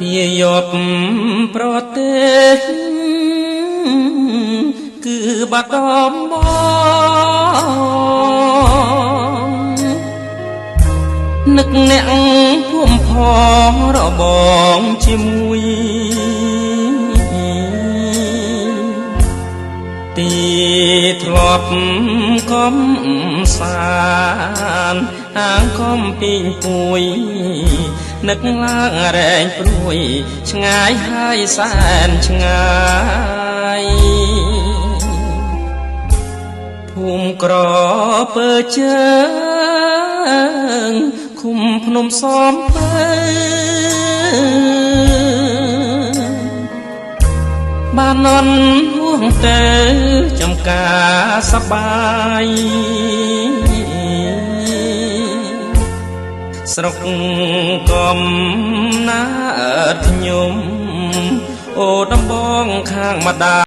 វាយប់ប្រទេសគឺបាត់ដំបងនឹកអ្នកភូមិផងរបងជាមួយទីធ្លាប់កំសាន្តហាងកំពីងពួយនឹកឡើងរែងព្រួយឆ្ងាយហើយសែនឆ្ងាយភូមិក្រពើជើងឃុំភ្នំសំពៅបាននន់ហួងទៅចំការសបាយស្រុកកំណាតខ្ញុំអូដំបងខាងម្ដាយ